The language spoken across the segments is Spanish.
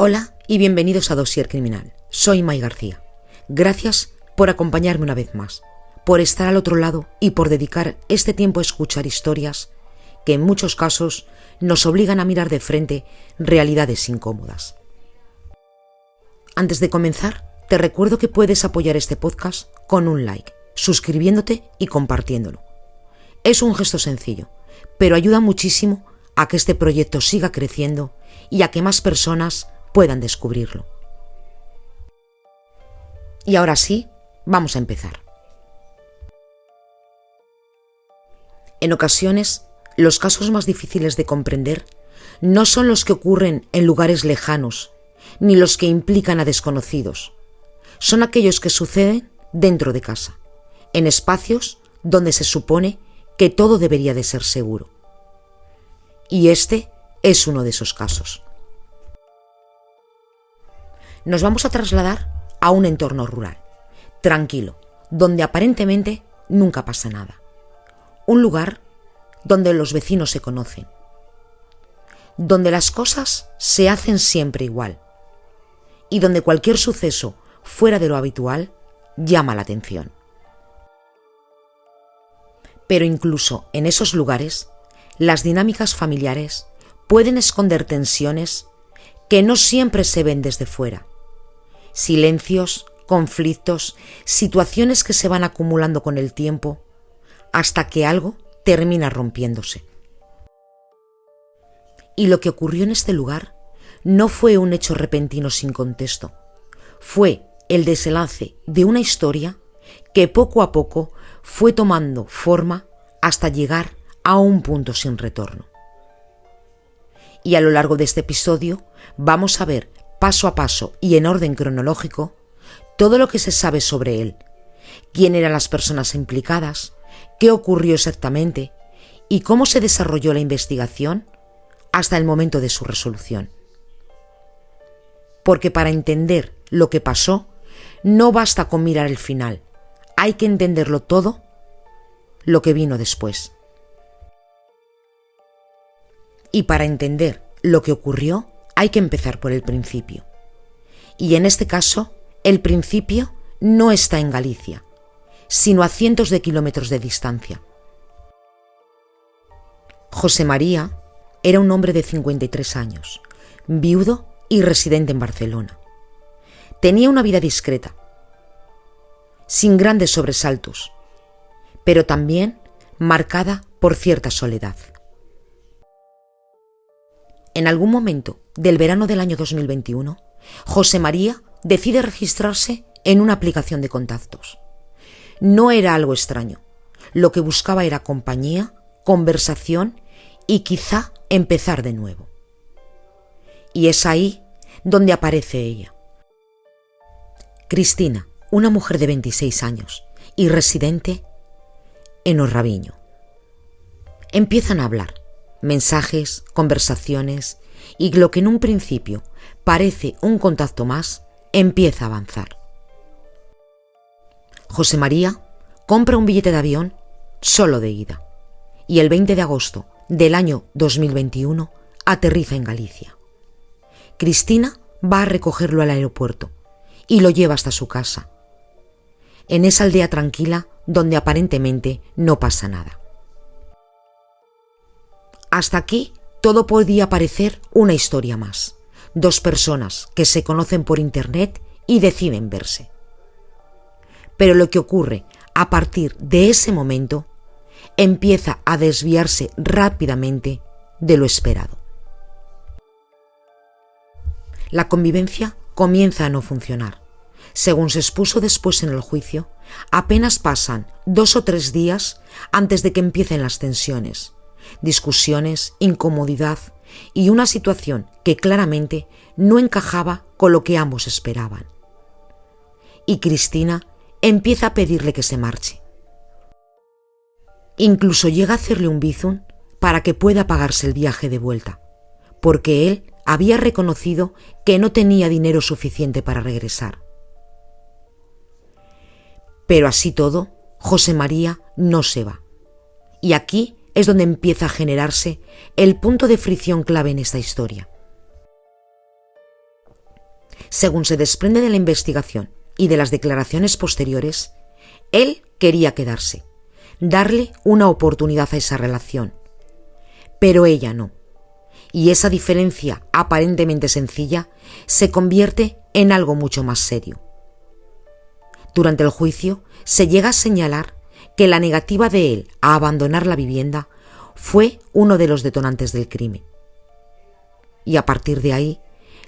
Hola y bienvenidos a Dossier Criminal. Soy May García. Gracias por acompañarme una vez más, por estar al otro lado y por dedicar este tiempo a escuchar historias que en muchos casos nos obligan a mirar de frente realidades incómodas. Antes de comenzar, te recuerdo que puedes apoyar este podcast con un like, suscribiéndote y compartiéndolo. Es un gesto sencillo, pero ayuda muchísimo a que este proyecto siga creciendo y a que más personas puedan descubrirlo. Y ahora sí, vamos a empezar. En ocasiones, los casos más difíciles de comprender no son los que ocurren en lugares lejanos, ni los que implican a desconocidos. Son aquellos que suceden dentro de casa, en espacios donde se supone que todo debería de ser seguro. Y este es uno de esos casos. Nos vamos a trasladar a un entorno rural, tranquilo, donde aparentemente nunca pasa nada. Un lugar donde los vecinos se conocen, donde las cosas se hacen siempre igual y donde cualquier suceso fuera de lo habitual llama la atención. Pero incluso en esos lugares, las dinámicas familiares pueden esconder tensiones que no siempre se ven desde fuera. Silencios, conflictos, situaciones que se van acumulando con el tiempo hasta que algo termina rompiéndose. Y lo que ocurrió en este lugar no fue un hecho repentino sin contexto, fue el desenlace de una historia que poco a poco fue tomando forma hasta llegar a un punto sin retorno. Y a lo largo de este episodio vamos a ver paso a paso y en orden cronológico todo lo que se sabe sobre él, quién eran las personas implicadas, qué ocurrió exactamente y cómo se desarrolló la investigación hasta el momento de su resolución. Porque para entender lo que pasó, no basta con mirar el final, hay que entenderlo todo lo que vino después. Y para entender lo que ocurrió, hay que empezar por el principio. Y en este caso, el principio no está en Galicia, sino a cientos de kilómetros de distancia. José María era un hombre de 53 años, viudo y residente en Barcelona. Tenía una vida discreta, sin grandes sobresaltos, pero también marcada por cierta soledad. En algún momento del verano del año 2021, José María decide registrarse en una aplicación de contactos. No era algo extraño. Lo que buscaba era compañía, conversación y quizá empezar de nuevo. Y es ahí donde aparece ella. Cristina, una mujer de 26 años y residente en Orraviño. Empiezan a hablar. Mensajes, conversaciones y lo que en un principio parece un contacto más, empieza a avanzar. José María compra un billete de avión solo de ida y el 20 de agosto del año 2021 aterriza en Galicia. Cristina va a recogerlo al aeropuerto y lo lleva hasta su casa, en esa aldea tranquila donde aparentemente no pasa nada. Hasta aquí todo podía parecer una historia más. Dos personas que se conocen por internet y deciden verse. Pero lo que ocurre a partir de ese momento empieza a desviarse rápidamente de lo esperado. La convivencia comienza a no funcionar. Según se expuso después en el juicio, apenas pasan 2 o 3 días antes de que empiecen las tensiones, discusiones, incomodidad y una situación que claramente no encajaba con lo que ambos esperaban. Y Cristina empieza a pedirle que se marche. Incluso llega a hacerle un bizum para que pueda pagarse el viaje de vuelta, porque él había reconocido que no tenía dinero suficiente para regresar. Pero así todo, José María no se va. Y aquí es donde empieza a generarse el punto de fricción clave en esta historia. Según se desprende de la investigación y de las declaraciones posteriores, él quería quedarse, darle una oportunidad a esa relación, pero ella no. Y esa diferencia aparentemente sencilla se convierte en algo mucho más serio. Durante el juicio se llega a señalar que la negativa de él a abandonar la vivienda fue uno de los detonantes del crimen. Y a partir de ahí,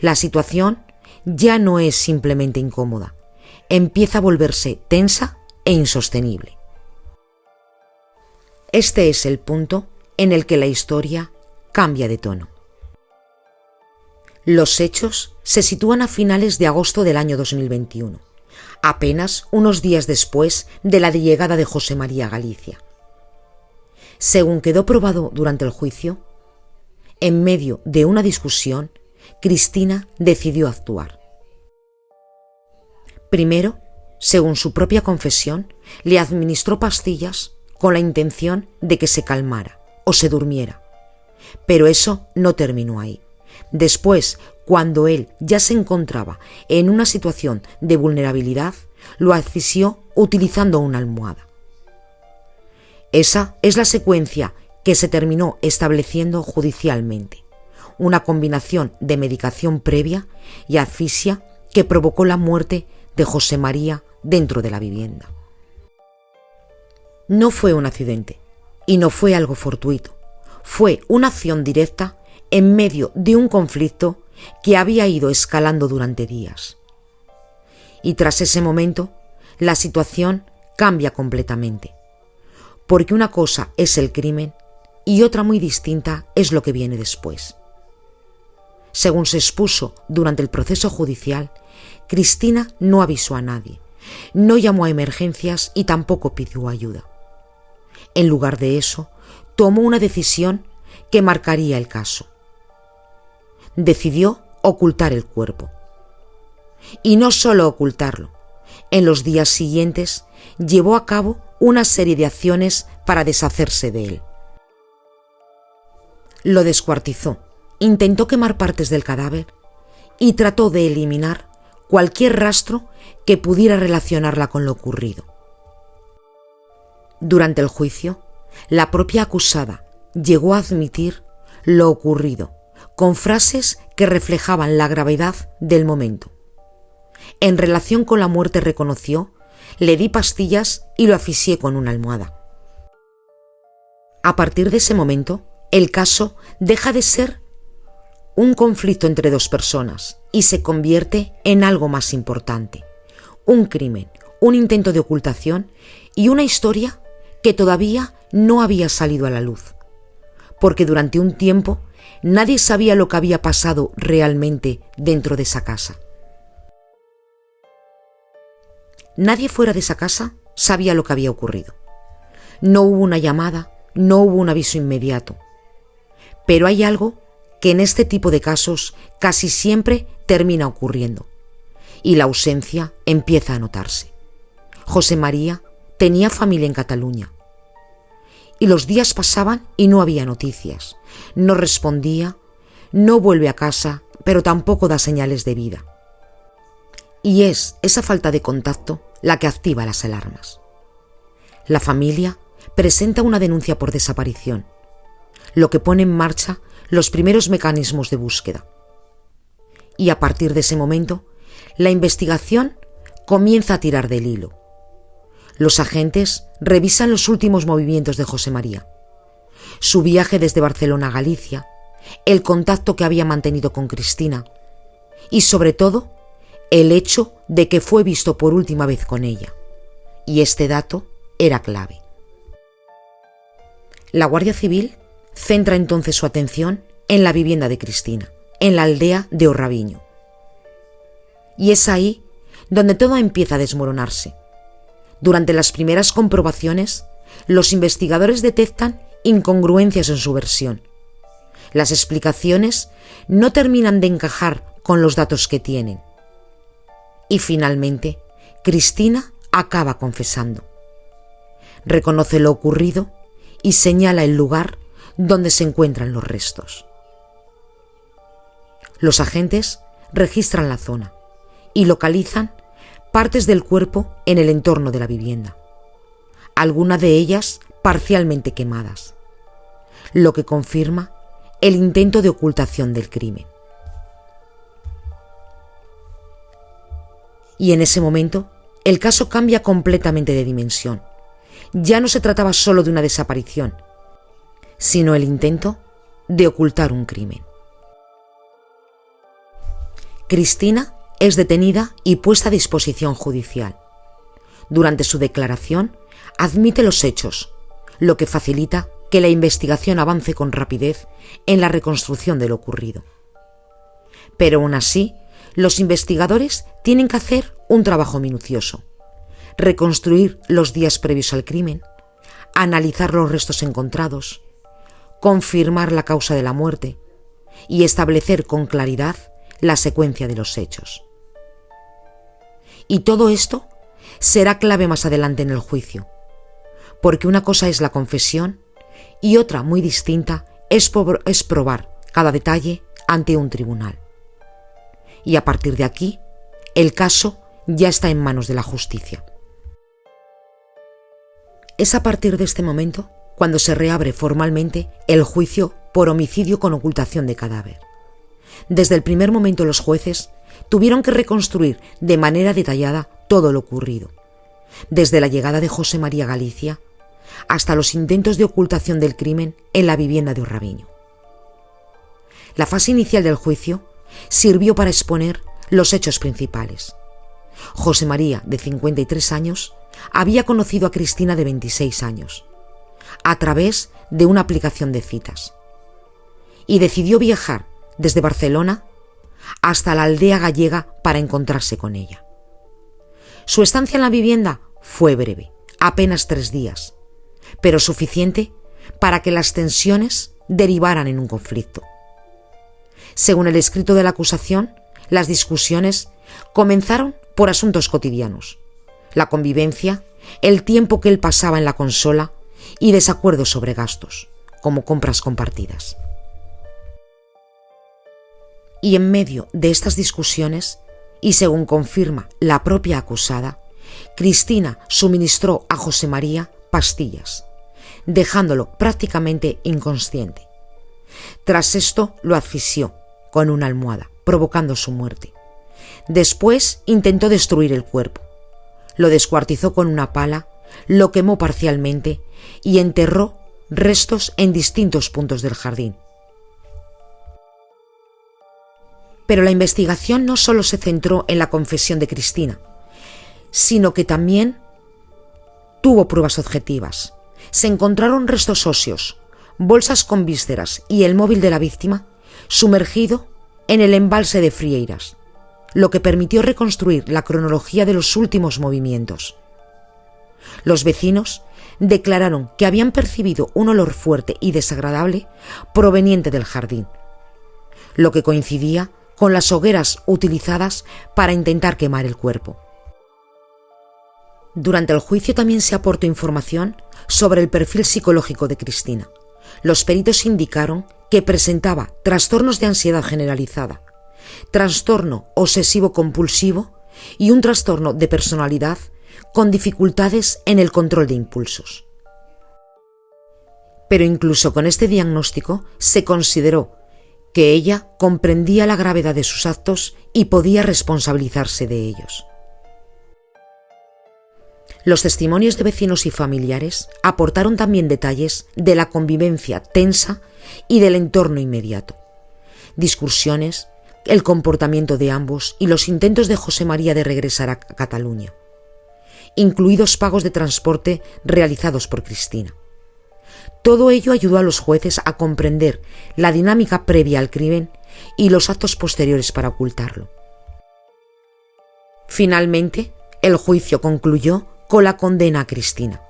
la situación ya no es simplemente incómoda, empieza a volverse tensa e insostenible. Este es el punto en el que la historia cambia de tono. Los hechos se sitúan a finales de agosto del año 2021, apenas unos días después de la llegada de José María a Galicia. Según quedó probado durante el juicio, en medio de una discusión, Cristina decidió actuar. Primero, según su propia confesión, le administró pastillas con la intención de que se calmara o se durmiera. Pero eso no terminó ahí. Después, cuando él ya se encontraba en una situación de vulnerabilidad, lo asfixió utilizando una almohada. Esa es la secuencia que se terminó estableciendo judicialmente, una combinación de medicación previa y asfixia que provocó la muerte de José María dentro de la vivienda. No fue un accidente y no fue algo fortuito, fue una acción directa en medio de un conflicto que había ido escalando durante días. Y tras ese momento, la situación cambia completamente, porque una cosa es el crimen y otra muy distinta es lo que viene después. Según se expuso durante el proceso judicial, Cristina no avisó a nadie, no llamó a emergencias y tampoco pidió ayuda. En lugar de eso, tomó una decisión que marcaría el caso. Decidió ocultar el cuerpo. Y no solo ocultarlo, en los días siguientes llevó a cabo una serie de acciones para deshacerse de él. Lo descuartizó, intentó quemar partes del cadáver y trató de eliminar cualquier rastro que pudiera relacionarla con lo ocurrido. Durante el juicio, la propia acusada llegó a admitir lo ocurrido, con frases que reflejaban la gravedad del momento. En relación con la muerte reconoció: le di pastillas y lo asfixié con una almohada. A partir de ese momento, el caso deja de ser un conflicto entre dos personas y se convierte en algo más importante: un crimen, un intento de ocultación y una historia que todavía no había salido a la luz, porque durante un tiempo nadie sabía lo que había pasado realmente dentro de esa casa. Nadie fuera de esa casa sabía lo que había ocurrido. No hubo una llamada, no hubo un aviso inmediato. Pero hay algo que en este tipo de casos casi siempre termina ocurriendo, y la ausencia empieza a notarse. José María tenía familia en Cataluña, y los días pasaban y no había noticias. No respondía, no vuelve a casa, pero tampoco da señales de vida. Y es esa falta de contacto la que activa las alarmas. La familia presenta una denuncia por desaparición, lo que pone en marcha los primeros mecanismos de búsqueda. Y a partir de ese momento, la investigación comienza a tirar del hilo. Los agentes revisan los últimos movimientos de José María, su viaje desde Barcelona a Galicia, el contacto que había mantenido con Cristina y, sobre todo, el hecho de que fue visto por última vez con ella. Y este dato era clave. La Guardia Civil centra entonces su atención en la vivienda de Cristina, en la aldea de Orraviño. Y es ahí donde todo empieza a desmoronarse. Durante las primeras comprobaciones, los investigadores detectan incongruencias en su versión. Las explicaciones no terminan de encajar con los datos que tienen. Y finalmente, Cristina acaba confesando. Reconoce lo ocurrido y señala el lugar donde se encuentran los restos. Los agentes registran la zona, y localizan partes del cuerpo en el entorno de la vivienda, algunas de ellas parcialmente quemadas, lo que confirma el intento de ocultación del crimen. Y en ese momento, el caso cambia completamente de dimensión. Ya no se trataba solo de una desaparición, sino el intento de ocultar un crimen. Cristina es detenida y puesta a disposición judicial. Durante su declaración, admite los hechos, lo que facilita que la investigación avance con rapidez en la reconstrucción de lo ocurrido. Pero aún así, los investigadores tienen que hacer un trabajo minucioso: reconstruir los días previos al crimen, analizar los restos encontrados, confirmar la causa de la muerte y establecer con claridad la secuencia de los hechos. Y todo esto será clave más adelante en el juicio, porque una cosa es la confesión y otra muy distinta es probar cada detalle ante un tribunal. Y a partir de aquí, el caso ya está en manos de la justicia. Es a partir de este momento cuando se reabre formalmente el juicio por homicidio con ocultación de cadáver. Desde el primer momento los jueces tuvieron que reconstruir de manera detallada todo lo ocurrido, desde la llegada de José María a Galicia hasta los intentos de ocultación del crimen en la vivienda de Urraviño. La fase inicial del juicio sirvió para exponer los hechos principales. José María, de 53 años, había conocido a Cristina, de 26 años, a través de una aplicación de citas, y decidió viajar desde Barcelona hasta la aldea gallega para encontrarse con ella. Su estancia en la vivienda fue breve, apenas 3 días, pero suficiente para que las tensiones derivaran en un conflicto. Según el escrito de la acusación, las discusiones comenzaron por asuntos cotidianos: la convivencia, el tiempo que él pasaba en la consola y desacuerdos sobre gastos, como compras compartidas. Y en medio de estas discusiones, y según confirma la propia acusada, Cristina suministró a José María pastillas, dejándolo prácticamente inconsciente. Tras esto lo asfixió con una almohada, provocando su muerte. Después intentó destruir el cuerpo. Lo descuartizó con una pala, lo quemó parcialmente y enterró restos en distintos puntos del jardín. Pero la investigación no solo se centró en la confesión de Cristina, sino que también tuvo pruebas objetivas. Se encontraron restos óseos, bolsas con vísceras y el móvil de la víctima sumergido en el embalse de Frieiras, lo que permitió reconstruir la cronología de los últimos movimientos. Los vecinos declararon que habían percibido un olor fuerte y desagradable proveniente del jardín, lo que coincidía con las hogueras utilizadas para intentar quemar el cuerpo. Durante el juicio también se aportó información sobre el perfil psicológico de Cristina. Los peritos indicaron que presentaba trastornos de ansiedad generalizada, trastorno obsesivo-compulsivo y un trastorno de personalidad con dificultades en el control de impulsos. Pero incluso con este diagnóstico se consideró que ella comprendía la gravedad de sus actos y podía responsabilizarse de ellos. Los testimonios de vecinos y familiares aportaron también detalles de la convivencia tensa y del entorno inmediato. Discusiones, el comportamiento de ambos y los intentos de José María de regresar a Cataluña, incluidos pagos de transporte realizados por Cristina. Todo ello ayudó a los jueces a comprender la dinámica previa al crimen y los actos posteriores para ocultarlo. Finalmente, el juicio concluyó con la condena a Cristina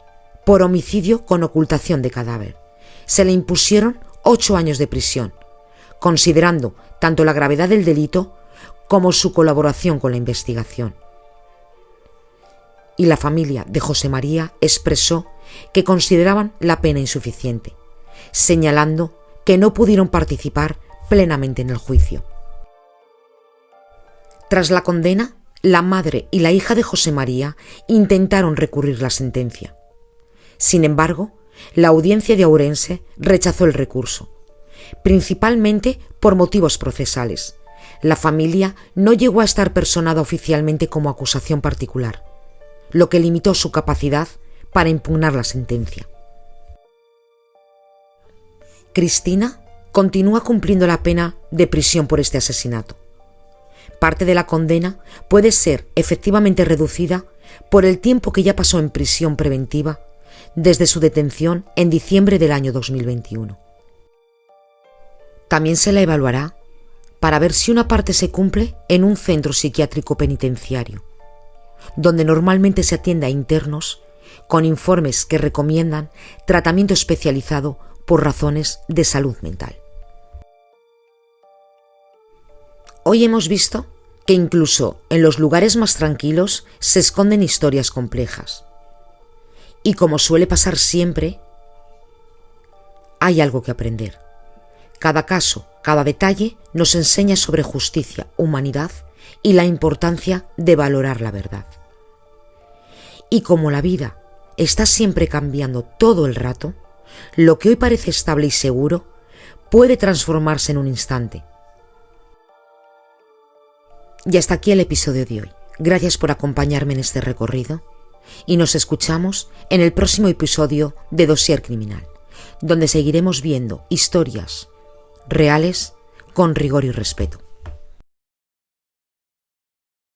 por homicidio con ocultación de cadáver. Se le impusieron 8 años de prisión, considerando tanto la gravedad del delito como su colaboración con la investigación. Y la familia de José María expresó que consideraban la pena insuficiente, señalando que no pudieron participar plenamente en el juicio. Tras la condena, la madre y la hija de José María intentaron recurrir la sentencia. Sin embargo, la audiencia de Ourense rechazó el recurso, principalmente por motivos procesales. La familia no llegó a estar personada oficialmente como acusación particular, lo que limitó su capacidad para impugnar la sentencia. Cristina continúa cumpliendo la pena de prisión por este asesinato. Parte de la condena puede ser efectivamente reducida por el tiempo que ya pasó en prisión preventiva desde su detención en diciembre del año 2021. También se la evaluará para ver si una parte se cumple en un centro psiquiátrico penitenciario, donde normalmente se atiende a internos con informes que recomiendan tratamiento especializado por razones de salud mental. Hoy hemos visto que incluso en los lugares más tranquilos se esconden historias complejas. Y como suele pasar siempre, hay algo que aprender. Cada caso, cada detalle nos enseña sobre justicia, humanidad y la importancia de valorar la verdad. Y como la vida está siempre cambiando todo el rato, lo que hoy parece estable y seguro puede transformarse en un instante. Y hasta aquí el episodio de hoy. Gracias por acompañarme en este recorrido y nos escuchamos en el próximo episodio de Dossier Criminal, donde seguiremos viendo historias reales con rigor y respeto.